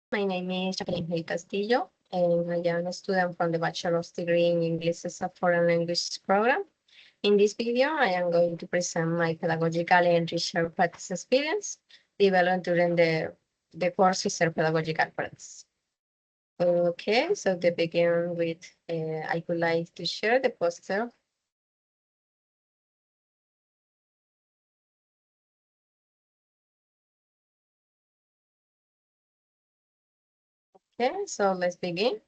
My name is Jacqueline Gil Castillo, and I am a student from the Bachelor's degree in English as a foreign language program. In this video, I am going to present my pedagogical and research practice experience developed during the course research pedagogical practice. Okay, so to begin with, I would like to share the poster. Okay, so let's begin.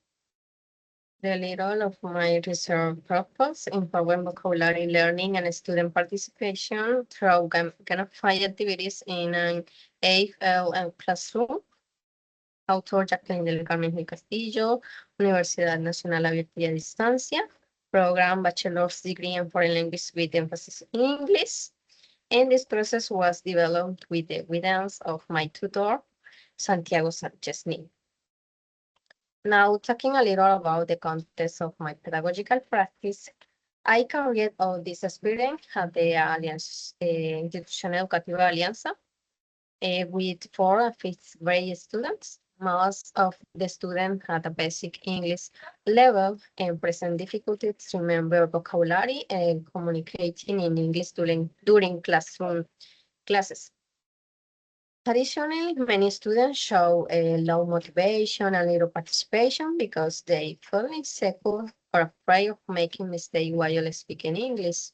The leader of my research purpose, empowering vocabulary learning and student participation through gamified activities in an AFL classroom. Autor Jacqueline del Carmen Gil Castillo, Universidad Nacional Abierta y Distancia. Program Bachelor's degree in foreign language with emphasis in English. And this process was developed with the guidance of my tutor, Santiago Sanchez. Now, talking a little about the context of my pedagogical practice, I carried out this experience at the Alliance, Institución Educativa Alianza, with 4th and 5th grade students. Most of the students had a basic English level and present difficulties to remember vocabulary and communicating in English during classroom classes. Additionally, many students show a low motivation and little participation because they feel insecure or afraid of making mistakes while speaking English.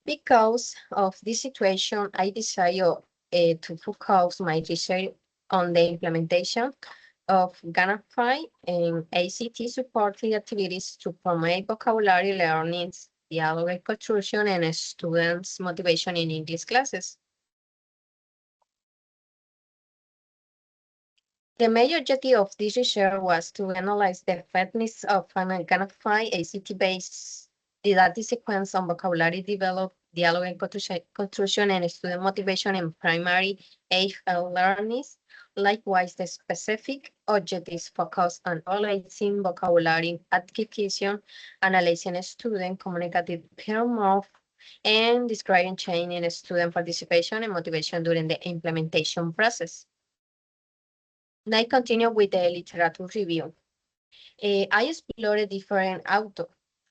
Because of this situation, I decided to focus my research on the implementation of Gamify and ACT supported activities to promote vocabulary learning, dialogue construction, and students' motivation in English classes. The main objective of this research was to analyze the effectiveness of an Gamify ACT-based didactic sequence on vocabulary development, dialogue and construction, and student motivation in primary AFL learners. Likewise, the specific objectives focus on analyzing vocabulary acquisition, analyzing student communicative performance, and describing change in student participation and motivation during the implementation process. And I continue with the literature review. I explored different authors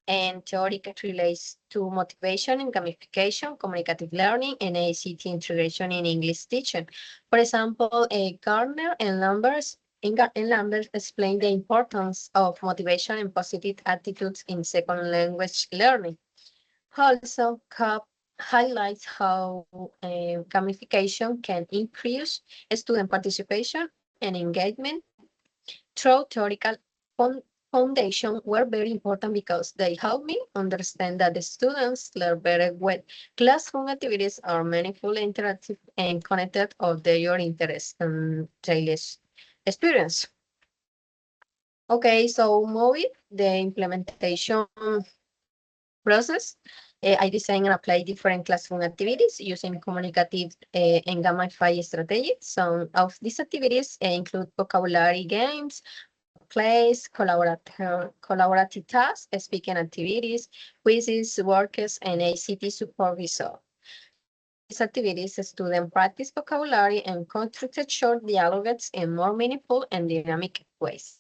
and theory that relates to motivation and gamification, communicative learning, and ACT integration in English teaching. For example, Gardner and Lambert explain the importance of motivation and positive attitudes in second language learning. Also, CUP highlights how gamification can increase student participation and engagement through theoretical foundation were very important because they help me understand that the students learn better when classroom activities are meaningful, interactive, and connected of their interests and daily experience. Okay, so moving the implementation process. I design and apply different classroom activities using communicative and gamified strategies. Some of these activities include vocabulary games, plays, collaborative tasks, speaking activities, quizzes, workshops, and ACT supervisor. These activities, students practice vocabulary and construct short dialogues in more meaningful and dynamic ways.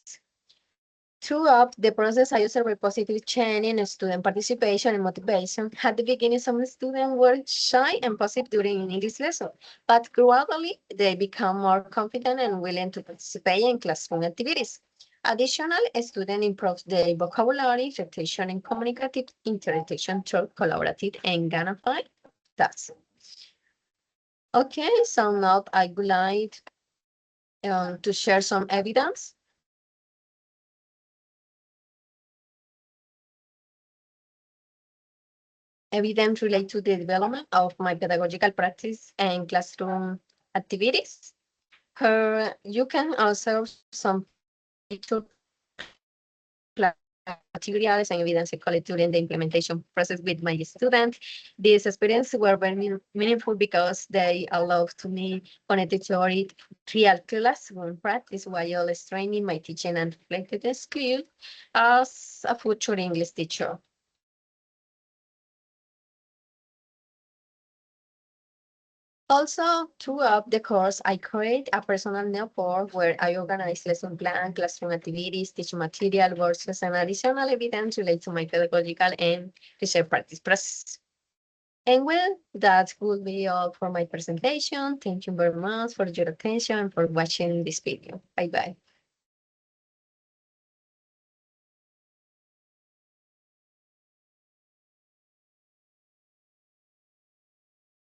Throughout the process, I observed positive change in student participation and motivation. At the beginning, some students were shy and passive during an English lesson, but gradually they become more confident and willing to participate in classroom activities. Additionally, students improve their vocabulary, retention, and communicative interaction through collaborative and gamified tasks. Okay, so now I would like to share some evidence. Evidence related to the development of my pedagogical practice and classroom activities. You can also some feature materials and evidence collected during the implementation process with my students. These experiences were very meaningful because they allowed to me connected to real classroom practice while strengthening my teaching and reflected skills as a future English teacher. Also, throughout the course, I create a personal notebook where I organize lesson plan, classroom activities, teaching material, workshops, and additional evidence related to my pedagogical and research practice process. And well, that will be all for my presentation. Thank you very much for your attention and for watching this video. Bye bye.